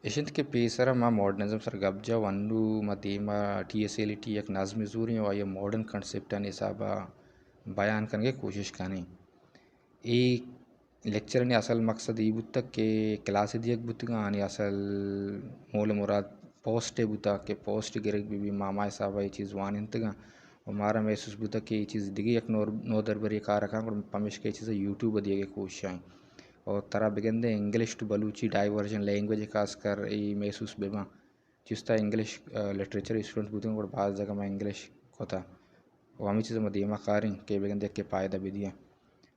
इशिंत के पीसरा मा modernism sir गब्जा वन्नु मदीमा टीएसएलटी एक नाज़्म ज़ूरी और ये मॉडर्न कंसेप्ट ने हिसाबा बयान करने की कोशिश करें। ये लेक्चर ने असल मकसद ये बुता के क्लास दियक बुतगा आने असल मूल मुराद पोस्ट बुता के पोस्ट गिरक भी मामा हिसाबा ये चीज़ वान इंतगा और मारा महसूस बुता के ये चीज़ दिगी एक नो दरबारी कार और पमिश के चीज़ यूट्यूब दिए के कोशिश आई और तरा बिगंदे English to Balochi diversion language खासकर ये महसूस बेमा जिसता इंग्लिश लिटरेचर स्टूडेंट बुतें और बाज़ जगह में इंग्लिश होता और हमें चीज़ मदीमा कारें के बिगंदे के पायदा भी दिया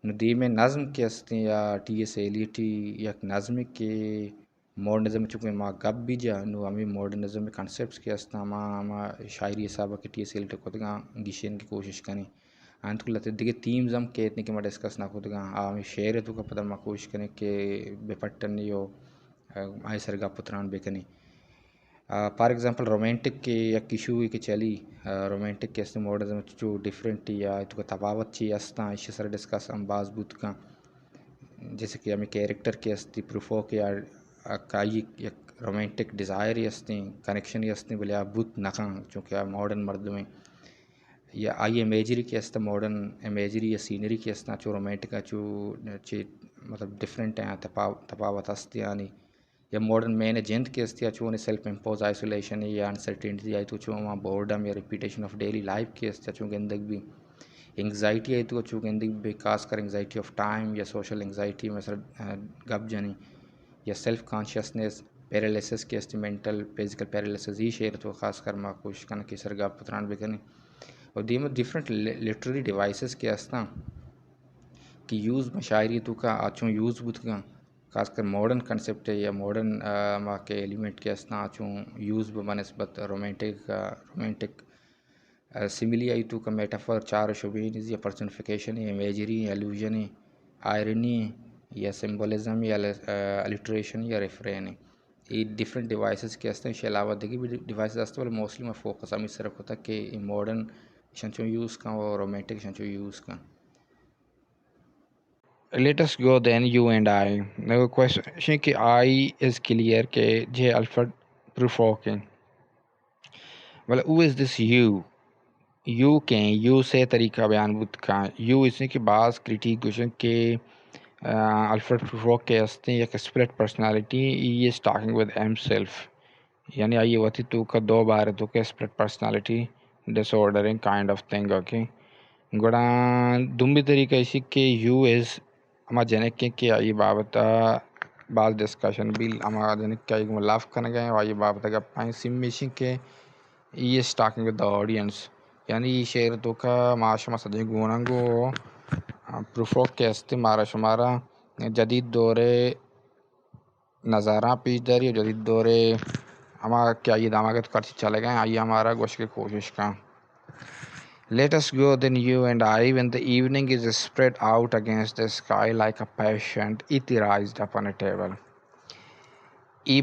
नदी में नज़म के अस्ते या टी एस एलियटी या नज़म के मॉडर्निज्म चुके माँ गब भी जा नो हमें मॉडर्निज्म में कॉन्सेप्ट्स के अस्ता माँ शायरी हिसाब के टी एस एलियटी को तो गिशेन की कोशिश करें अंतकुलते दिगे थीम्स हम के इतने के मैं डिस्कस ना खुद आमी शेयर तो का पता मैं कोशिश करें कि बेपट्टन यो आई सरगा पुत्रान बेकनी फॉर एग्जांपल रोमांटिक के या किशु के चली रोमांटिक के इस्ते मॉडर्निज्म जो डिफरेंट या तो का तफावत ची अस्ता इस सर डिस्कस हम बाज बुत का जैसे कि हमें कैरेक्टर के अस्ती प्रूफॉक या काई या रोमांटिक डिज़ायर अस्ते कनेक्शन अस्ते बोले आप बुत नका चूँकि मॉडर्न मर्द में या आई इमेजरी के अस्ता मॉडर्न इमेजरी या सीनरी के अस्ता चो रोमांटिक चो चे मतलब डिफरेंट है तफावत अस्ती यानी या मॉडर्न मैंने जेंथ के अस्ती चो ने सेल्फ इम्पोज आइसोलेशन या अनसर्टेनिटी आई तो चो वहाँ बोर्डम या रिपीटेशन ऑफ डेली लाइफ के अस्ती चो गेंदक भी एंग्जाइटी आई तो चो गेंदक भी खास कर एंग्जाइटी ऑफ टाइम या सोशल एंग्जाइटी में सर गप जानी या सेल्फ कॉन्शियसनेस पैरालिसिस के अस्ती मेंटल फिजिकल पैरालिसिस ही शेयर तो खास कर माँ कोशिश करना कि सर गप पत्रान भी करनी और दीम डिफरेंट लिटरेरी डिवाइसेस के अस्ता कि यूज़ मशायरी तो का आचों यूज़ बुत का खासकर मॉडर्न कंसेप्ट है या मॉडर्न माँ के एलिमेंट के अस्ता आचों यूज़ बनस्बत रोमांटिक सिमिली आई तो का मेटाफर चार शुबीन या पर्सनिफिकेशन है इमेजरी एल्यूजन है आयरनी या सिंबलिज्म या अलिट्रेशन या रेफरेन है ये डिफरेंट डिवाइसेस के अस्ते इसके अलावा देखिए भी डिवाइसेस अस्ते वाले मोस्टली मैं फोकस हम इस तरफ होता कि मॉडर्न शंचो यूज़ का और रोमांटिक शंचो यूज़ का. Let us go then, you and I. The question कि I is clear कि जे Alfred Prufrock. Well, who is this you? You के you से तरीका बयान बुत का you इसने की बात क्रिटिक क्वेश्चन के अल्फ्रेड प्रूफ्रॉक के अस्ते एक स्प्लिट पर्सनालिटी ये स्टार्टिंग विद himself यानी आई वती तो का दो बार तो के split personality disordering kind of thing okay गुड़ा दुम्बी तरीका इसी के यू इज अमा जने के आई बाबत बाल डिस्कशन भी अमा जने क्या एक लाफ करने गए आई बाबत का पाइन सिमिशिंग के ये स्टार्टिंग विद द ऑडियंस यानी ये शेर तो का माशमा सजे गुणंगो प्रूफॉक के अस्ते मारा शुमारा जदीद दौरे नज़ारा पेश दारी जदीद दौरे हमारा क्या ये दामागत कर चले गए आइए हमारा गोश की कोशिश का. Let us go then, you and I, when the evening is spread out against the sky like a patient etherized upon a table.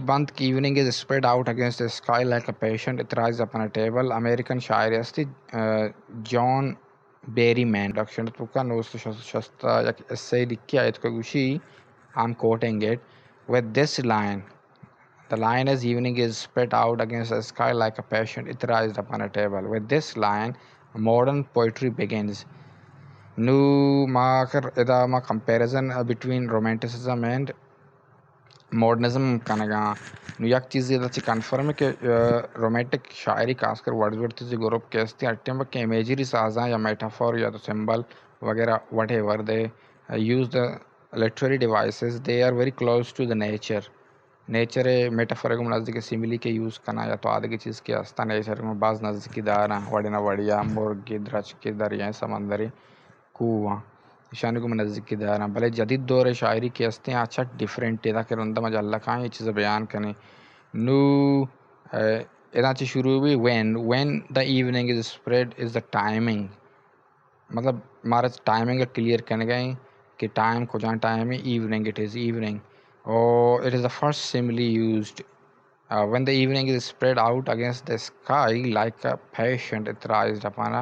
Band evening is spread out against the sky like a patient etherized upon a table. American शायर अस्ति John Berryman दक्षिण तुका नोस्त शस्ता या essay लिखी आयत को गुशी I'm quoting it with this line. The line is evening is spread out against the sky like a patient etherized upon a table. With this line, modern poetry begins. Nu माकर इदा मा comparison between romanticism and modernism कनगा nu एक चीज़ इदा ची confirm है कि romantic शायरी खासकर Wordsworth से group के अस्ती अट्टम के imagery साज़ा या metaphor या तो symbol वगैरह whatever they use the literary devices, they are very close to the nature. Nature metaphor को नज़दीक सिमिली के यूज़ करना या तो आदि की चीज़ के अस्ता नेचर में बाज़ नज़दीकी दारा वड़िना वड़िया मुर्गी द्रच के दरिया समंदरी कुआं शान को नज़दीकी दारा भले जदीद दौर शायरी के अस्ते अच्छा डिफरेंट है ताकि रंदा मजा अल्लाह का ये चीज़ बयान करने नू इधर से शुरू हुई when the evening is spread is the timing मतलब हमारा टाइमिंग का क्लियर करने गए कि टाइम को जान टाइम है evening it is evening. Oh, it is the first simile used when the evening is spread out against the sky like a patient etherized upon a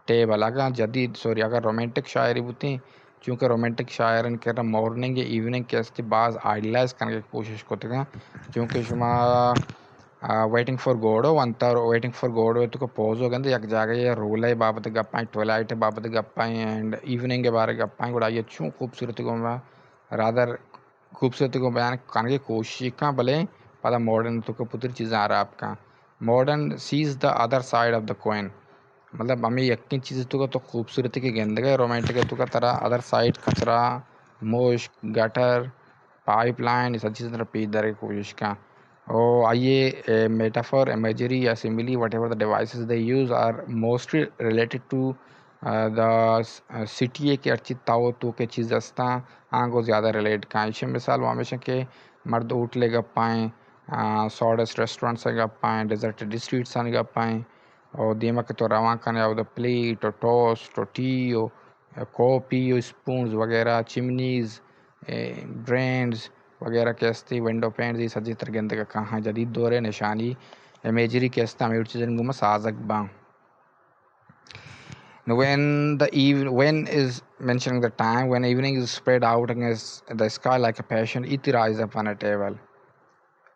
table. अगर जदीद अगर रोमांटिक शायरी बुती चूँकि रोमांटिक शायरन कर morning या evening के अस्ति बाज idealise करने की कोशिश करते हैं चूँकि शुमा वेटिंग फॉर गोडो अंतर वेटिंग फॉर गोडो तो को पोज हो गए एक जगह ये रोल है बाबत गप्पाएं ट्वेलाइट बाबत गप्पाएं एंड इवनिंग के बारे गप्पाएं गुड़ा ये चूँ खूबसूरती को मैं रादर खूबसूरती को बयान करने की कोशिश का भले पता मॉडर्न तो को पुत्र चीज़ें आ रहा आपका modern sees the other side of the coin मतलब हमें यकीन चीज़ तो खूबसूरती की गेंद गए रोमांटिक तो का तरह अदर साइड कचरा मुश्क गटर पाइपलाइन सब चीज़ें रिपीट दर की कोशिश का और आइए मेटाफर इमेजरी या simile whatever the devices they use are mostly related to the city के अच्छी ताओ तो के चीज़ अस्ता आंगो ज़्यादा रिलेट का इसे मिसाल हमेशा के मर्द उठ ले गप्पाएँ सॉडस रेस्टोरेंट से गप्पाएँ डेजर्टेड स्ट्रीट से गप्पाएँ और दिमाग तो रवा करने और प्लेट और टोस्ट और टी और कॉफ़ी और स्पून्स वगैरह चिमनीज़ ब्रांड्स वगैरह के अस्ती विंडो पैंट ये सजी तरगंद का कहाँ जदीद दौरे निशानी इमेजरी के अस्ता में चीज़न गुमा साजक बा when is mentioning the time when evening is spread out against the sky like a passion it rise upon a table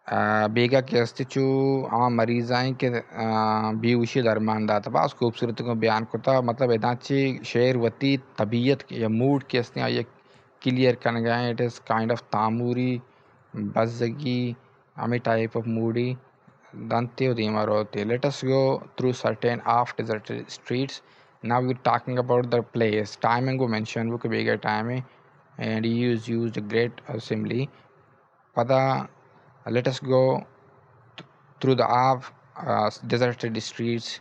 बेगा के अस्तिचु आम मरीज आए के बेहोशी दरमान दाता बास खूबसूरती को बयान कोता मतलब इदाची शेर वती तबीयत या मूड के अस्ति ये क्लियर करने गए इट इज़ काइंड ऑफ तामूरी बज़गी आमी टाइप ऑफ मूडी दंते दीमार होते let us go through certain half deserted streets now we're talking about the place timing को mention वो के बेगा time and he used a great assembly पता let us go through the deserted streets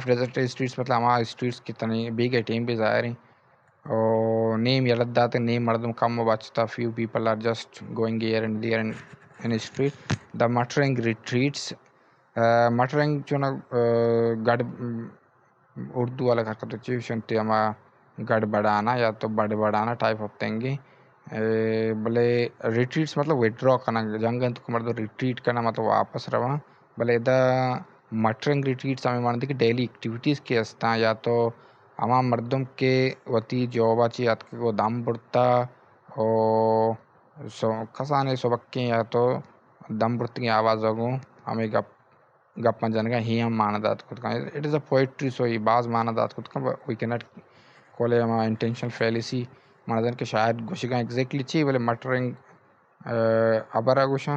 deserted streets मतलब हमारा streets कितने big team भी ज़ाहिर हैं और name याद दाते name मर्दम कम बचता few people are just going here and there in the street the muttering retreats muttering जो ना गड़ उर्दू वाला करता तो चीज़ सुनते हमारा गड़बड़ाना या तो बड़बड़ाना टाइप ऑफ थिंग भले रिट्रीट्स मतलब विड्रॉ करना जंगल तो मतलब रिट्रीट करना मतलब वापस रवा भले द मटरिंग रिट्रीट्स हमें मानते कि डेली एक्टिविटीज़ के अस्ता या तो हमारा मर्दों के वती जॉबाची याद को दाम बढ़ता और खसाने सबके या तो दम बढ़ती की आवाज़ होगो हमें गप्पा जन का ही हम माना दात खुद का इट इज़ अ पोइट्री सो ही बाज माना दात खुद का वी कैन नॉट कॉल हमारा इंटेंशनल फैलिसी मानदन के शायद गुशिका एग्जैक्टली चाहिए बोले मटरिंग अबरा गुशा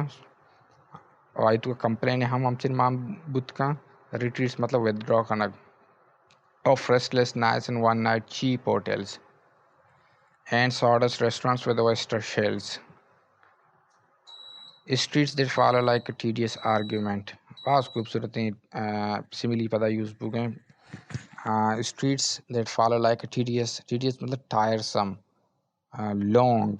और आई तो कंप्लेन हम हमचिन माम बुत का रिट्रीट्स मतलब विथड्रॉ करना of restless nights in one night cheap hotels and sawdust restaurants with oyster shells streets that follow like a tedious argument बहुत खूबसूरत सिमिली पता यूज बुक हैं streets that follow like a tedious मतलब tiresome long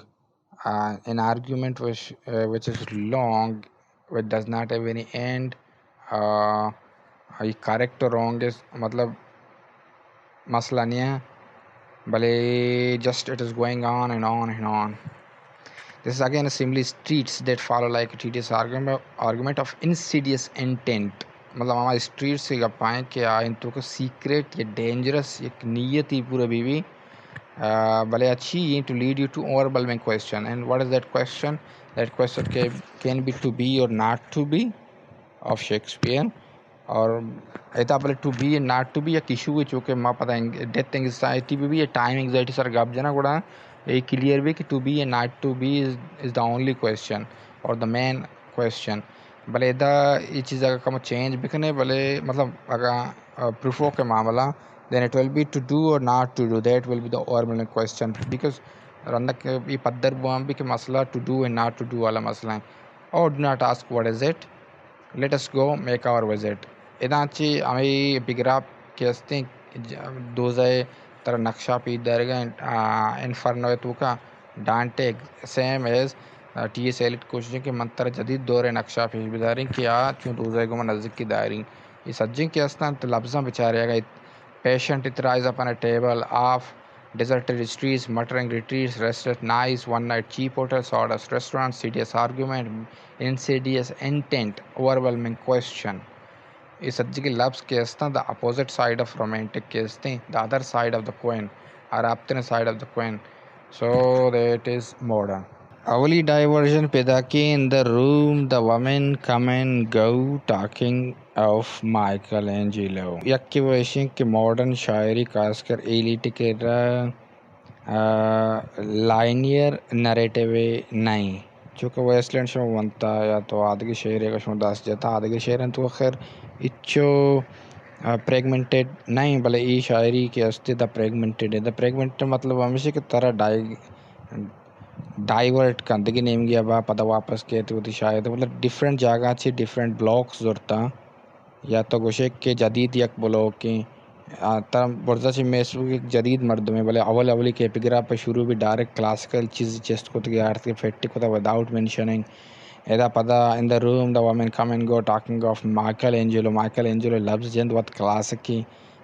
an argument which is long which does not have any end correct or wrong is मतलब मसला नहीं है भले just it is going on and on and on. This is again a similar streets that follow like a tedious argument of insidious intent मतलब हमारे street से गप्पाएँ क्या इन तो को सीक्रेट या डेंजरस एक नीयत ही पूरा बीवी भले अच्छी to lead you to overwhelming question and what is that question can be to be or not to be of Shakespeare और ऐसा भले to be and not to be या किशु के चूँकि माँ पता है डेथ एंग्जाइटी भी ये टाइम एंग्जाइटी सर गप जना गुड़ा ये क्लियर भी कि to be and not to be is the only question or the main question भले इधर ये चीज़ अगर कम चेंज भी करने भले मतलब अगर प्रूफो के मामला then it will be to do or not to do that will be the overwhelming question because रंदक ये पद्धर बुआम भी कि मसला to do and not to do वाला मसला है or do not ask what is it let us go make our visit इधर अच्छी हमें बिगराप कैस्टिंग दो जाए तरह नक्शा पी दरगा इन्फर्नो तो का डांटे सेम एज टी.एस. एलियट कोशिश कि मंत्र जदीद दौरे नक्शा पेश बिदारी क्या क्यों दो जाए गुमा नज़दीक की दायरी ये सज्जिंग के अस्तान तो लफ्ज़ां बेचारेगा patient it rise upon a table of deserted streets muttering retreats restless nights one night cheap hotels sawdust restaurants serious argument insidious intent overwhelming question इस सज्जी के लफ्ज़ के अस्ता the opposite side of romantic के अस्ते the other side of the coin are up the side of the queen, so that is modern. Avali diversion pedaki in the room, the women come and go talking of Michelangelo. Yakki wishing ki modern शायरी खासकर elite के linear narrative नहीं चूँकि Westland show बनता या तो आदि शेर का शो दास जाता आदि शेर तो खैर इच्छो प्रेगमेंटेड नहीं भले ई शायरी के अस्ति द प्रेगमेंटेड है द प्रेगमेंटेड मतलब हमेशा की तरह डाइवर्ट कर देगी नेम गया बा पता वापस के तो शायद मतलब डिफरेंट जगह से डिफरेंट ब्लॉक्स जोड़ता या तो गोशे के जदीद यक ब्लॉक के तरह बुर्जा से मैसू एक जदीद मर्द में भले अवल अवली के एपिग्राफ पर शुरू भी डायरेक्ट क्लासिकल चीज़ चेस्ट को तो आर्ट के फेट्टी को तो विदाउट मेंशनिंग एदा पता इन the room the women come and go talking of Michael Angelo लफ्ज़ जंद वत क्लासिक की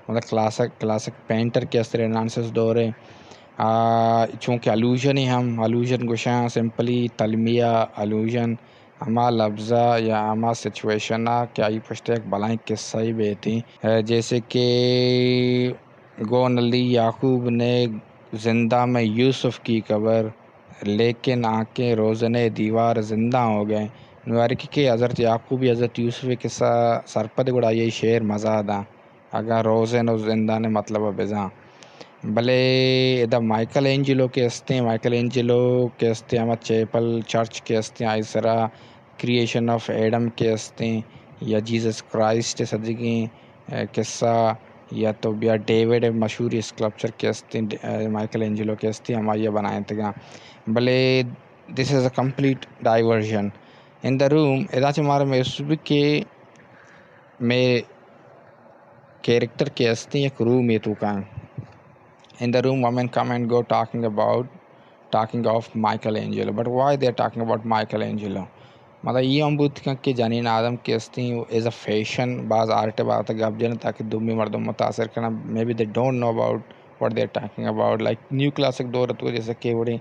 मतलब क्लासिक पेंटर के असर नानसेंस दौरे चूँकि अलूजन ही हम अलूजन गुशा सिंपली तलमिया अलूजन अमा लफ्ज़ा या अमा सिचुएशन क्या ही पुछते एक बलाई किस्सा ही बेती जैसे कि गो नली याकूब ने जिंदा में यूसुफ की कबर लेकिन आँखें रोज़ने दीवार जिंदा हो गए नवारिकी के हज़रत याकूब हज़रत यूसुफ किस्सा सरपद गुड़ा ये शेर मज़ा दा अगर रोज़न और जिंदा ने मतलब बेजा भले इधर माइकल एंजेलो के हस्ते हम चैपल चर्च के हस्ते आइसरा क्रिएशन ऑफ एडम के हस्ते या जीसस क्राइस्ट सदगी किस्सा या तो बिया डेविड मशहूर स्कल्पचर के हस्ते माइकल एंजेलो के हस्ते हम ये बनाए थे भले this is a complete diversion in the room इधर हमारे में के में कैरेक्टर के हस्ते एक रूम ये तो का in the room women come and go talking of Michelangelo but why they are talking about Michelangelo मतलब ये हम बुद्ध के जानीन आदम के अस्ती एज अ फैशन बाज आर्ट बात गप जन ताकि दुम्मी मर्दों मुतासर करना maybe they don't know about what they are talking about like new classic दौर तो जैसे के बड़े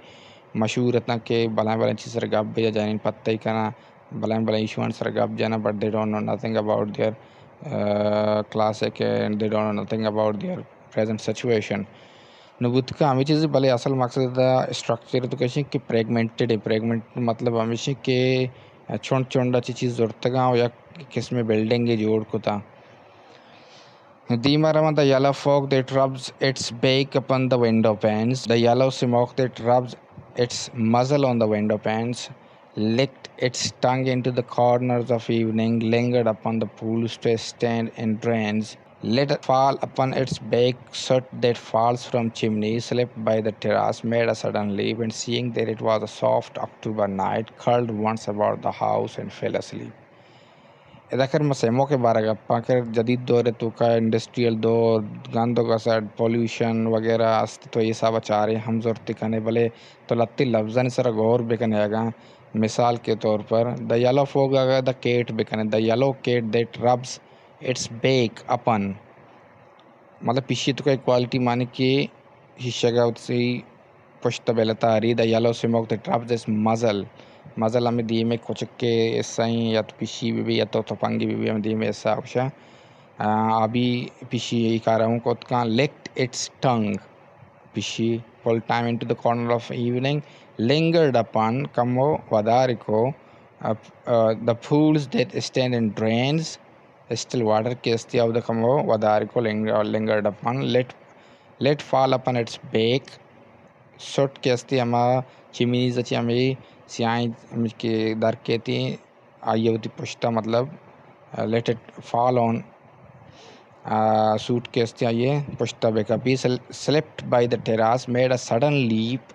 मशहूर इतना के भला चीज़ सर गप या जानीन पत्ता ही करना भला इशुआन सर गप जाना but they don't know nothing about their classic and they don't know nothing about their present situation नबूत हमें चीज़ भले असल मकसद स्ट्रक्चर तो कैसे कि प्रेगमेंट मतलब हमेशा के छोड़ छोड़ा चीज़ ज़रूरत या किस्म बिल्डिंग जोड़ को था the yellow fog that rubs its beak upon the window panes, the yellow smoke that rubs its muzzle on the window panes, licked its tongue into the corners of evening, lingered upon the pools to stand in drains, let fall upon its beak soot that falls from chimneys, slipped by the terrace, made a sudden leap, and seeing that it was a soft October night, curled once about the house and fell asleep. इधर मसेमों के बारे में पाकर जदीद दौर तो का industrial दौर गंदों का साइड पॉल्यूशन वगैरह तो ये सब अचारे हम ज़रूरत करने भले तो लत्ती लफ्ज़न सर गौर बेकने आगा मिसाल के तौर पर द येलो फोग आगा द केट बेकने the yellow cat that rubs its back upon मतलब पीछे तो का क्वालिटी माने कि हिस्सा उससे पुश्त बेलता री the yellow smoke that rubs its muzzle हमें दी में कुछ के ऐसा ही या तो पिशी भी या तो तपंगी भी हमें दी में ऐसा अवश्य अभी पिशी यही कह रहा हूँ को कहाँ licked its tongue पिशी full time into the corner of evening lingered upon कमो वदारिको the pools that stand in drains still water के अस्ती of the कमो वदारिको lingered upon let fall upon its beak सोट के अस्ती हमारा चिमनीज अच्छी हमें सियाई के दर के थी आइए होती पुश्ता मतलब let it fall on soot के अस्ती आइए पुश्ता बेका पी slipped by the terrace made a sudden leap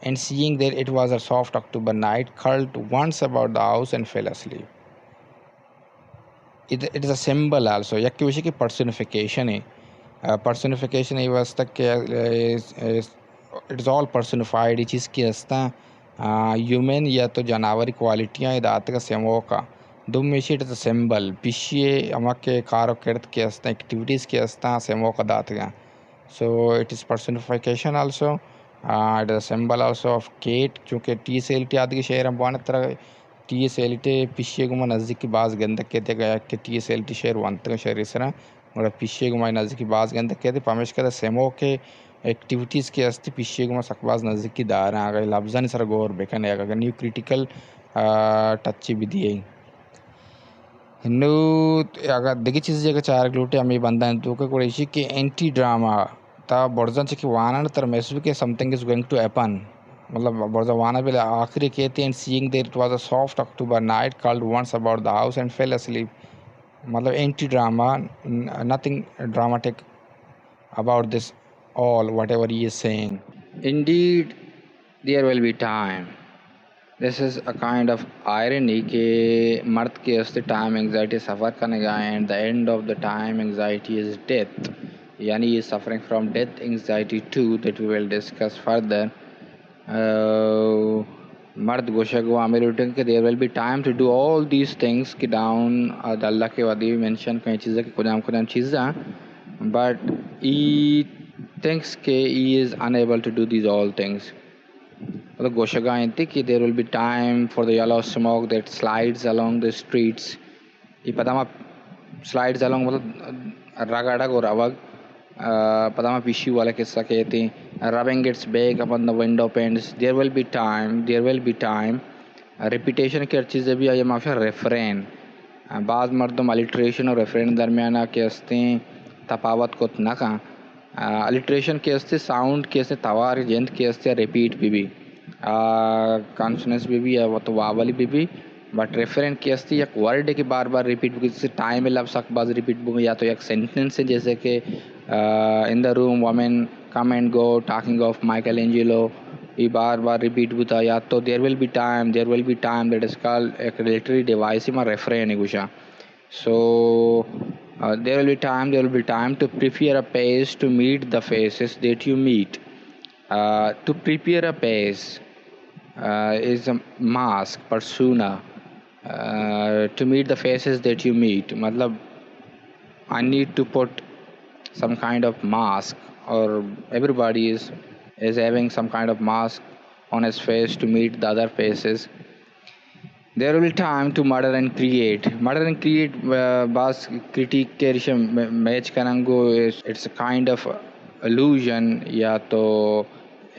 and seeing that it was a soft October night curled once about the house and fell asleep. It is a symbol also या कि उसी की पर्सनिफिकेशन है personification ये वास्ता के it is all personified ये चीज़ की हस्ता ह्यूमन या तो जानवर क्वालिटियाँ इदात का सेमो का दुम में इट इज़ अ सिंबल पिछे अमा के कारो किरत के हस्ता एक्टिविटीज़ के हस्ता सेमो का दात का so it is personification also it is a symbol also of केट चूँकि टी सेल टी आदि के शहर हम बान तरह टी सेल टे पिछे गुमा नज़दीक की बाज़ गंदक कहते गया कि टी सेल टी शहर वंत का शहर इस तरह और पिछे गुमा नज़दीक की बाज़ गंदक कहते पामेश कहते सेमो के activities ke asti pishe guma sakbaz naziki dara aga labzani sara gor bekane aga new critical touch bidi nu aga degi cheez jaga char glute ami bandan to ke koishi ke anti drama ta borjan che ki wana tar mesu ke something is going to happen मतलब borja wana bele आखिरी कहते and seeing that it was a soft October night called once about the house and fell asleep मतलब anti drama nothing dramatic about this all whatever he is saying. Indeed, there will be time. This is a kind of irony कि मर्द के उससे time anxiety suffer करेगा and the end of the time anxiety is death. यानी he is suffering from death anxiety too that we will discuss further. मर्द गोशा को आमिर उठेंगे कि there will be time to do all these things कि down अल्लाह के वादी mention कई चीज़ें कि कुदाम चीज़ें but he thinks कि he is unable to do these all things. मतलब गोशगा इंती कि there will be time for the yellow smoke that slides along the streets. ये पता मा slides along मतलब रगाड़ा को रवग पता मा पिशी वाला किस्सा कहते हैं rubbing its back upon the window panes. There will be time. Repetition की हर चीज़ें भी आये माफ़िया refrain. बाद मर्दों alliteration और refrain दरमियाना के अस्ते तफावत को ना का alliteration के अस्ते sound के अस्ते तवार जेंट के अस्ते repeat भी कॉन्सोनेंस भी है वो तो वावली भी बट रेफरेंट की अस्ती एक वर्ड के बार बार रिपीट बुक जैसे टाइम में लफ्ज़ बाज रिपीट बुक या तो एक सेंटेंस है जैसे कि in the room women come and go talking of Michelangelo ये बार बार रिपीट बुता या तो there will be time that is called एक रिलेटरी डिवाइस में रेफरेंट है कुछ सो there will be time to prepare a page to meet the faces that you meet. To prepare a page is a mask persona to meet the faces that you meet. मतलब I need to put some kind of mask or everybody is having some kind of mask on his face to meet the other faces. There will be time to murder and create. Bas critique के रिश्ते match करेंगे it's a kind of illusion या तो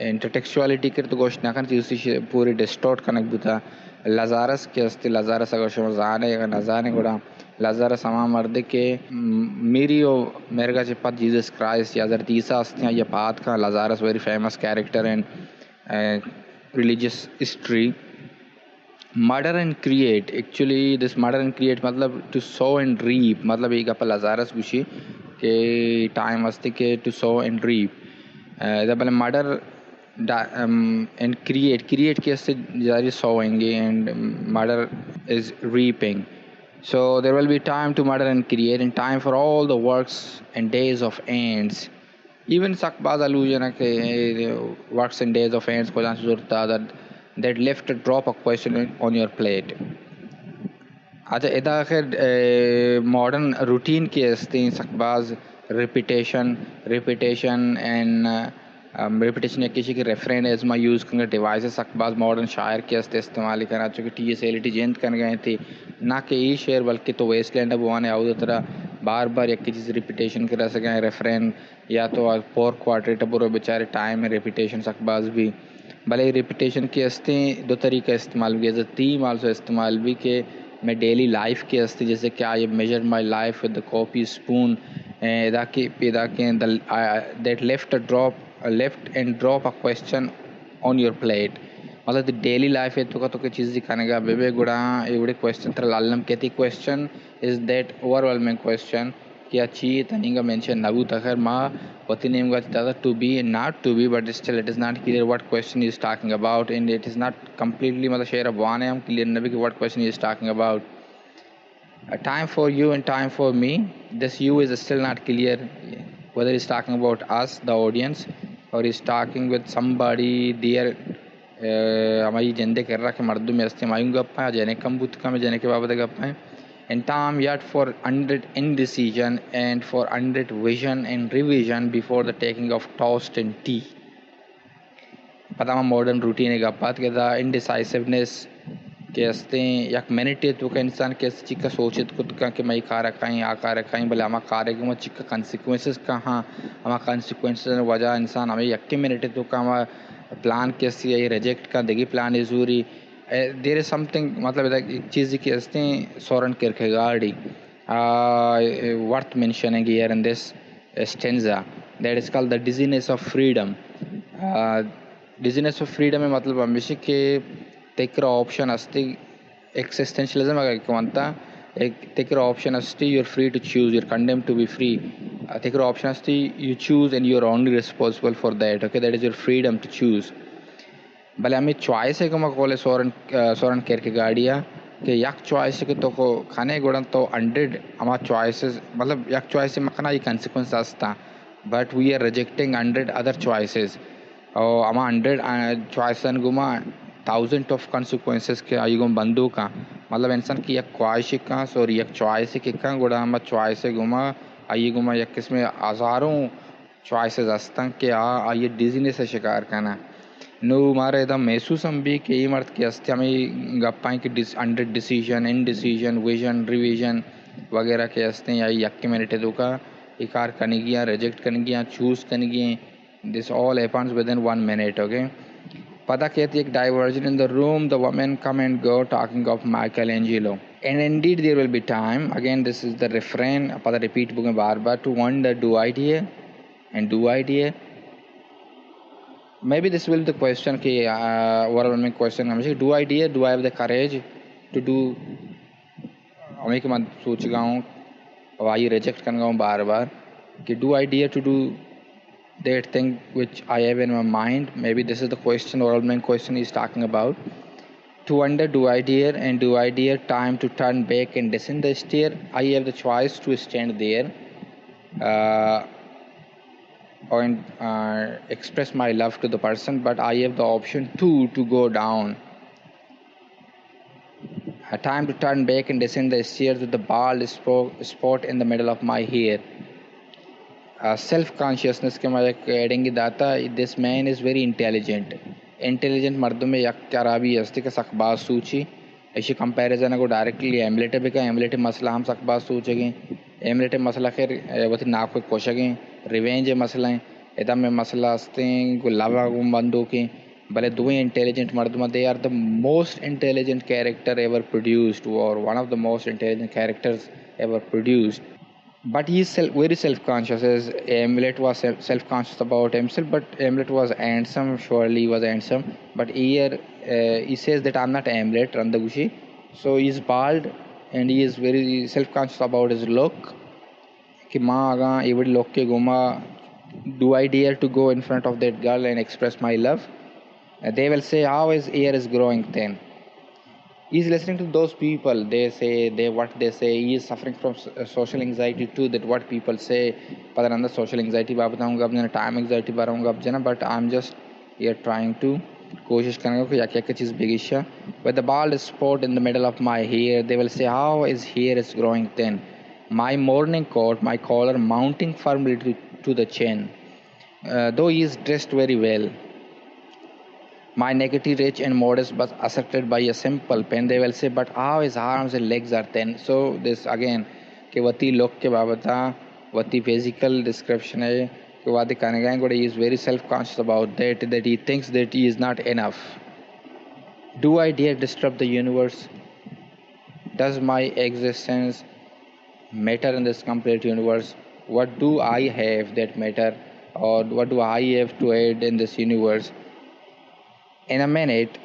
intertextuality के तो गोश्त ना करती उसी पूरी डिस्टॉर्ट कनेक्ट बुता लाजारस के अस्ते लाजारस अगर शो जाने या नजाने गुड़ा लाजारस हमारा मर्द के मेरी ओ मेरे का चिपा जीसस क्राइस्ट या जर तीसरा अस्ते या बात का Lazarus very famous character in religious history. Murder and create, actually this murder and create मतलब to sow and reap मतलब एक अपन लाजारस गुशी के टाइम अस्ते के to sow and reap जब अपन murder and create के अस्ते जारी sowing and murder is reaping. So there will be time to murder and create and time for all the works and days of ends. Even sakbaz allusion है कि works and days of ends को जान जरूरत था that left a drop of question on your plate. अच्छा इधर आखिर modern routine के अस्ते sakbaz repetition and repetition या किसी के रेफरेंस एज मैं यूज़ करने डिवाइसेस सकबाज मॉडर्न शायर के अस्ते इस्तेमाल करना चुके TSLT जेंट कर गए थे ना कि ये शेयर बल्कि तो वेस्टलैंड अब वाने आउट तरह बार बार एक चीज़ रिपीटेशन कर सकें रेफरेंस या तो फोर क्वार्टर बुरो बेचारे टाइम में रिपीटेशन सकबाज भी भले रिपीटेशन के अस्ते दो तरीका इस्तेमाल भी जैसे तीन आल्सो इस्तेमाल भी के मैं डेली लाइफ के अस्ते जैसे क्या ये measure my life with the coffee spoon that left and drop a question on your plate मतलब the daily life है तो कोई चीज़ दिखाने का बेबे गुड़ा एवढे question तर लालनम कहती question is that overwhelming question कि अच्छी तनिंग का mention नबू तखर माँ पति नेम का चिता to be and not to be but still it is not clear what question he is talking about and it is not completely मतलब शेयर अब वाने हम clear नबी कि what question he is talking about. A time for you and time for me. This you is still not clear whether he's talking about us, the audience, or he's talking with somebody there. हमारी जिंदे कर रहा कि मर्दों में अस्ते मायूं गप्पा है जने कम बुत का में जने के बाबत गप्पा है. And time yet for indecision and for vision and revision before the taking of toast and tea. पता मैं modern routine एक गप्पा कि the indecisiveness कि हस्ते यक मेडिटेटिव का इंसान के चिक्का सोचित खुद का कि मैं कार रखाई आ कार रखाई भले हमा कार में चिक्का कॉन्सिक्वेंसेस कहाँ हमा कॉन्सिक्वेंसेस वजह इंसान हमें यक्के मेडिटेटिव का हमा प्लान कैसी है रिजेक्ट का देगी प्लान इजूरी देर इज समथिंग मतलब एक चीज़ की हस्ते Soren किरकेगार्डी worth mentioning here in this stanza that is called the dizziness of freedom. Dizziness of freedom में मतलब हमेशा के तेकर ऑप्शन अस्ति existentialism अगर कौनता एक तेकर ऑप्शन अस्ति you're free to choose, you're condemned to be free. तेकर ऑप्शन अस्ति you choose and you're only responsible for that. Okay, that is your freedom to choose. भले हमें चॉइस है कि मैं बोले सोरन किरकेगार्डिया कि यक चॉइस के तो को खाने गुड़न तो 100 हमारा चॉइसेस मतलब यक चॉइस से मखना ये consequence आस्ता but we are rejecting 100 other choices और हमारा 100 choices गुमा 1000 of consequences के आई गुम बंदू का मतलब इंसान की यक ख्वाहिश का और यक चॉइस के का गुड़ा हमारा चॉइस गुमा आई गुमा यक किस्में हज़ारों choices आस्ता कि ये डिजीनेस से शिकार करना नो मारे एकदम महसूस हम भी कि मर्द के अस्ते हमें गप्पाएं कि under decision in decision vision revision वगैरह के अस्ते या यक्के मिनटे दो का इकार करने गिया रिजेक्ट करने गिया चूज करने गिए this all happens within 1 minute. Okay पता कहती एक diversion in the room the women come and go talking of Michelangelo and indeed there will be time again this is the refrain पता repeat book में बार बार to wonder do I dare and do I dare maybe this will be the question कि overwhelming question हमेशा do I dare do I have the courage to do हमें कि मैं सोच रहा हूँ और आई रिजेक्ट करना हूँ बार बार कि do I dare to do that thing which I have in my mind. Maybe this is the question overwhelming question he's talking about. To wonder do I dare and do I dare time to turn back and descend the stair. I have the choice to stand there and express my love to the person, but I have the option too to go down. A time to turn back and descend the stairs with the bald spot in the middle of my hair. Self-consciousness के मैं एडेंगे दाता this man is very intelligent. Intelligent मर्दों में यक कराबी हस्ती का सकबाज सूची ऐसी कंपैरिजन को डायरेक्टली एमलेट भी का एमलेट मसला हम सकबाज सोचेंगे एमलेट मसला खैर वही नाक को कोशेंगे रिवेंज मसला है एकदम में मसला हस्ते को लावा गुम बंदो के भले दो इंटेलिजेंट मर्दों they are the most intelligent character ever produced और one of the most intelligent characters ever produced. But he is very self-conscious. As Hamlet was self-conscious about himself, but Hamlet was handsome. Surely he was handsome. But here he says that I'm not Hamlet, Randagushi. So he is bald and he is very self-conscious about his look. कि माँ अगर ये बड़ी लोग के गुमा, do I dare to go in front of that girl and express my love? They will say how his hair is growing thin. He is listening to those people. They say what they say. He is suffering from social anxiety too. That what people say. पता नहीं social anxiety बात बताऊँगा अब जना time anxiety बताऊँगा अब जना. But I'm just here trying to कोशिश करेंगे कि क्या क्या चीज़ बिगिशा. With the bald spot in the middle of my hair, they will say how his hair is growing thin. My morning coat, my collar mounting firmly to the chin. Though he is dressed very well. My negativity rich and modest was asserted by a simple pen. They will say, but how his arms and legs are thin. So this again, कि वती लोग के बाबता वती physical description है कि वादी कहने गए कि he is very self-conscious about that he thinks that he is not enough. Do I dare disrupt the universe? Does my existence matter in this complete universe? What do I have that matter, or what do I have to add in this universe? In a minute,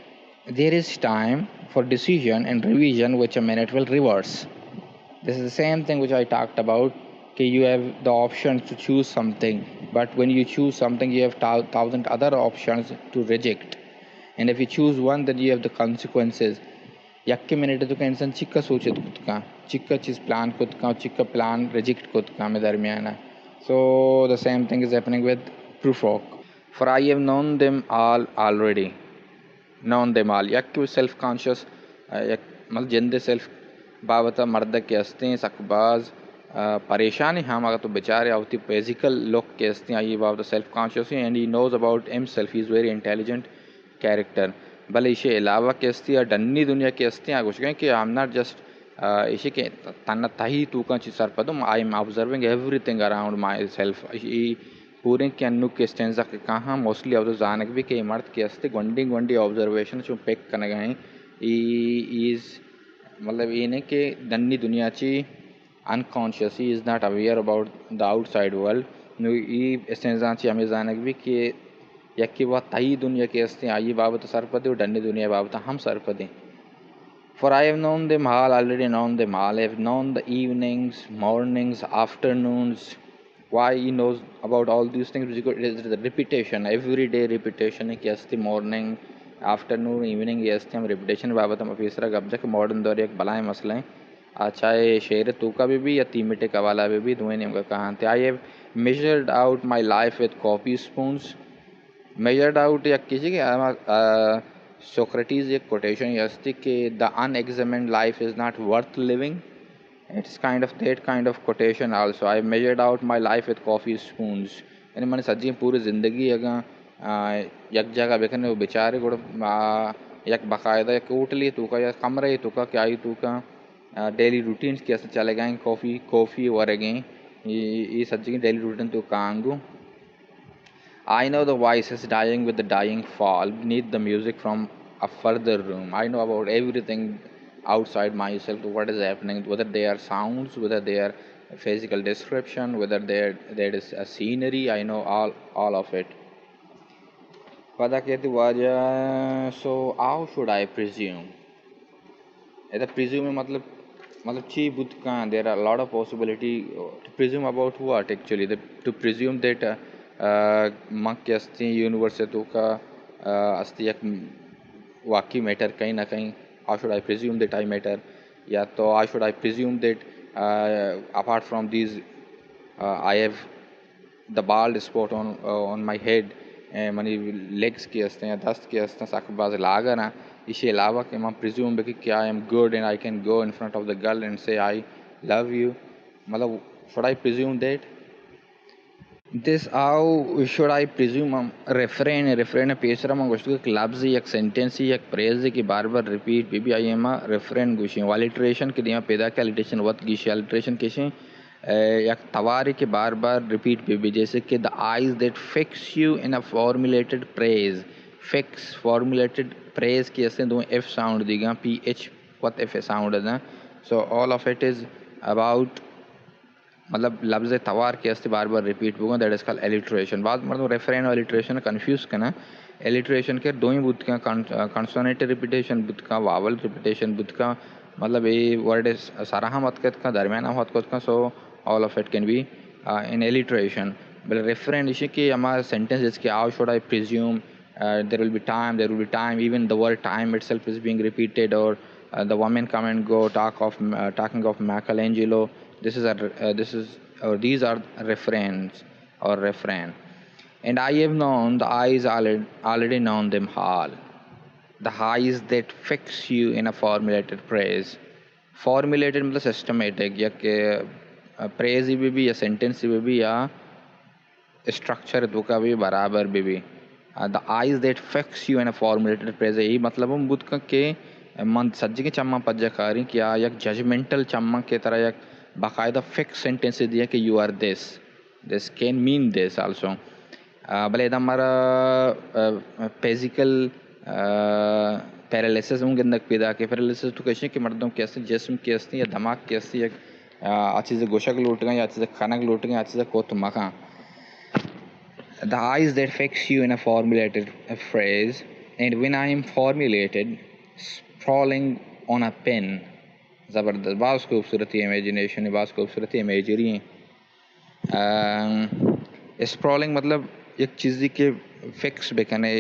there is time for decision and revision which a minute will reverse. This is the same thing which I talked about. Okay, you have the option to choose something, but when you choose something, you have 1,000 other options to reject. And if you choose one, then you have the consequences. यक्के minute तो इंसान चिक्का सोचे खुद का चिक्का चीज़ plan खुद का चिक्का plan reject खुद का में दरमियान है. So the same thing is happening with Prufrock. For I have known them all already. Known them all. यक्के self conscious मतलब जिंदे self बाबता मर्द के हस्ते हैं सकबाज परेशानी हम अगर तो बेचारे आवती physical लोग के हस्ते हैं ये बाबता self conscious है and he knows about himself. He is very intelligent character. भले इसे अलावा के अस्ती या डन्नी दुनिया के अस्ती आगुश गए कि आई एम नॉट जस्ट इसे के तन्ना ताही तू का चीज़ सरपदम I am observing everything around myself पूरे के अन्नु के स्टेंजा के कहाँ मोस्टली अब तो जानक भी के मर्द के अस्ती गंडी गंडी ऑब्जर्वेशन जो पेक करने गए इज मतलब ये नहीं कि डन्नी दुनिया ची unconscious, he is not aware about the outside world. No ये स्टेंजा ची हमें जानक भी कि यक्की वह ताई दुनिया के अस्ते आई बाबत सरपदे और डन्नी दुनिया बाबत हम सरपदे. For I have known them all, already known them all. I have known the evenings, mornings, afternoons. Why he knows about all these things? Because it is the repetition, everyday repetition. कि अस्ति morning, afternoon, evening ये अस्ति हम repetition बाबत हम अफीसरा गब्जा के modern दौर एक बलाएं मसले हैं. अच्छा ये शेर तू का भी या तीमिटे का वाला भी दुए ने उनका कहाँ थे. I have measured out my life with coffee spoons. Measured out या किसी के Socrates एक quotation यस्ति कि the unexamined life is not worth living. It's kind of that kind of quotation also. I measured out my life with coffee spoons. यानी मैंने सच्ची पूरी ज़िंदगी अगर यक जगह बेखने वो बेचारे को यक बकायदा एक उठली तू का या कमरे तू का क्या ही तू का डेली रूटीन्स कैसे चले गए कॉफ़ी वरगे ये सच्ची की डेली रूटीन तू Kangu. I know the voices dying with the dying fall beneath the music from a further room. I know about everything outside myself, what is happening, whether they are sounds, whether they are physical description, whether there is a scenery. I know all of it. Pada kehti waja. So how should I presume? The presume matlab chi buddh ka there are a lot of possibility to presume about what actually. To presume that मक के अस्ति university का अस्ति एक वाकई matter कहीं ना कहीं. How should I presume that I matter? या तो how should I presume that apart from these I have the bald spot on my head money legs के अस्ते या दस्त के अस्ते साकबाज लागा ना इसे अलावा कि मैं presume कि क्या I am good and I can go in front of the girl and say I love you. मतलब should I presume that? This how should I presume refrain पेशरा में गोश्त के लफ्ज़ एक सेंटेंस एक फ्रेज की बार बार रिपीट भी आई एम रेफरेन गुशी वालिट्रेशन के दिया पैदा के अलिट्रेशन वत गिशी अलिट्रेशन कैसे एक तवारी के बार बार रिपीट भी जैसे कि the eyes that fix you in a formulated praise fix formulated praise की ऐसे दो एफ साउंड दिगा पी एच वत एफ साउंड है. So all of it is about मतलब लफ्ज़ तवार के अस्ते बार बार रिपीट होगा. That is called alliteration. बात मतलब रेफरेन और एलिट्रेशन कंफ्यूज करना. एलिट्रेशन के दो ही बुद्ध का कंसोनेटिव रिपीटेशन बुद्ध का वावल रिपीटेशन बुद्ध का मतलब ये वर्ड इज सारा मत का दरमियाना हत का. So all of it can be in alliteration. But refrain इसे कि हमारा सेंटेंस इसके how should I presume there will be time even the word time itself is being repeated or the woman come and go talking of Michelangelo. These are refrains or refrain. And I have known the eyes already known them all. The eyes that fix you in a formulated phrase. Formulated मतलब systematic या कि phrase भी या sentence भी या structure तो का भी बराबर भी. The eyes that fix you in a formulated phrase यही मतलब हम बुद्ध का के मन सज्जे के चम्मा पज्जाकारी क्या एक जजमेंटल चम्मा के तरह एक बाकायदा फिक्स सेंटेंस दिया कि you are this can mean this also. भले इधर हमारा फिजिकल पैरालिसिस हम गंदक पैदा के पैरालिसिस तो कैसे कि मर्दों के अस्ते जिस्म के अस्ते या दिमाग के अस्ते एक अच्छी से गोशक लूट गए या अच्छी से खाना लूट गए अच्छी से कोत मका. The eyes that fix you in a formulated phrase, and when I am formulated, sprawling on a pen, ज़बरदस्त बहुत खूबसूरत इमेजिनेशन है बहुत खूबसूरत इमेजरी है. स्प्रॉलिंग मतलब एक चीज़ के फिक्स बेकने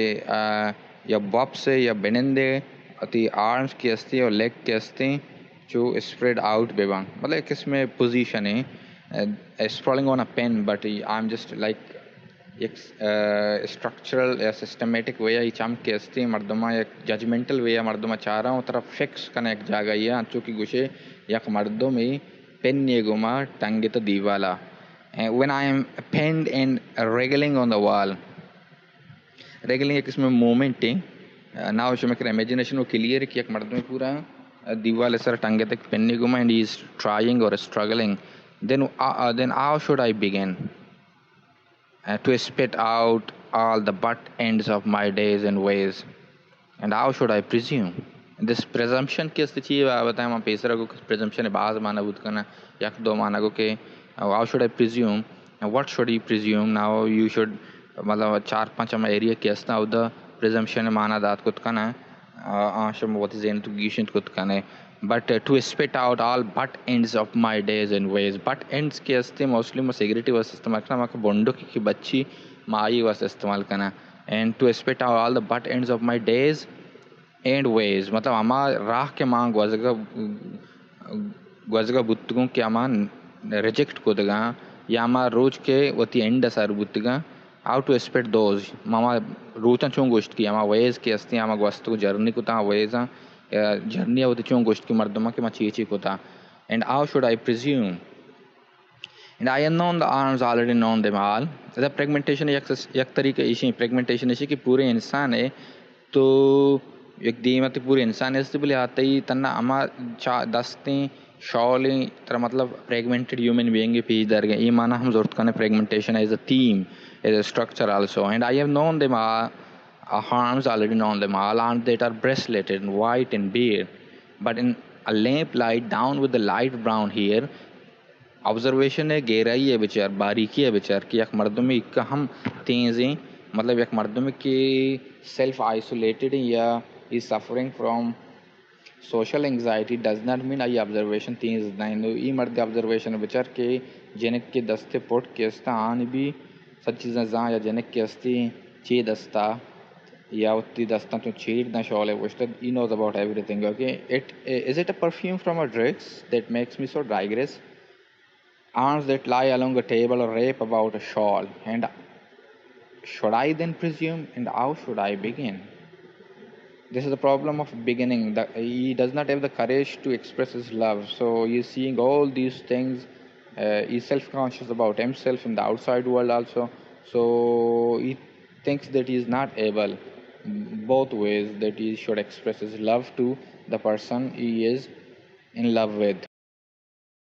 या बॉब से या बेनंदे अति आर्म्स की अस्ती और लेग के अस्ती जो स्प्रेड आउट बेबांग मतलब एक इसमें पोजीशन है sprawling on a pen. But I am just like एक स्ट्रक्चरल या सिस्टमेटिक वे या चम के अस्ती मर्दमा एक जजमेंटल वे या मर्दमा चाह रहा हूँ तरफ फिक्स करने एक जगह ये चूँकि गुशे यक मर्दों में पेन ये गुमा टंगे तो दीवाला. when I am penned and wriggling on the wall, wriggling एक इसमें मोमेंट है Now she make imagination को clear कि एक मर्द में पूरा दीवार ऐसा टंगे तक penny घुमा and he is trying or struggling. Then how should I begin to spit out all the butt ends of my days and ways? And how should I presume? This presumption के अस्ति चीज़ बताएं हम पेशरा को presumption है बाज माना बुत करना यक दो माना को के how should I presume and what should you presume now you should मतलब चार पांच हम area के अस्ता उधर presumption माना दात कुत करना आशम what is intuition कुत करना but to spit out all butt ends of my days and ways butt ends के अस्ति mostly मैं cigarette was इस्तेमाल करना माँ को बोंडो की बच्ची माई was इस्तेमाल करना and to spit out all the butt ends of my days and ways मतलब हमा राह के मांग गज़गा बुत्तगों के हमा reject को दगा या हमा रोज के वती end सार बुत्तगा how to spit those मामा रोचन चों गोश्त की हमा ways के अस्ति हमा गस्तु journey को ता ways journey वती चों गोश्त की मर्दमा के मा चीची को ता and how should I presume and I have known the arms already known them all the fragmentation एक तरीके इसी fragmentation इसी कि पूरे इंसान है तो एक दीमत पूरे इंसान ऐसे बोले आते ही तन्ना अमा दस्ते शॉली तरह मतलब fragmented human being पे इधर गए ये माना हम ज़रूरत करने fragmentation as a theme as a structure also and I have known them all harms already known them all and that are braceleted and white and bare but in a lamp light down with the light brown hair observation है गहराई है बेचार बारीकी है बेचार कि एक मर्दों में एक हम तेज हैं मतलब एक मर्दों में कि सेल्फ आइसोलेटेड या is suffering from social anxiety does not mean आई ऑब्जर्वेशन तेज नहीं ये मर्द ऑब्जर्वेशन बेचार के जनक के दस्ते पोट के अस्ता आन भी सब चीज़ें जहाँ या जनक के अस्ती चे दस्ता या उतनी दस्ता तो चीर ना शॉल है वो he knows about everything okay is it a perfume from a drugs that makes me so digress arms that lie along a table or rape about a shawl and should I then presume and how should I begin this is the problem of beginning that he does not have the courage to express his love so he's seeing all these things he's self-conscious about himself in the outside world also so he thinks that he is not able both ways that he should express his love to the person he is in love with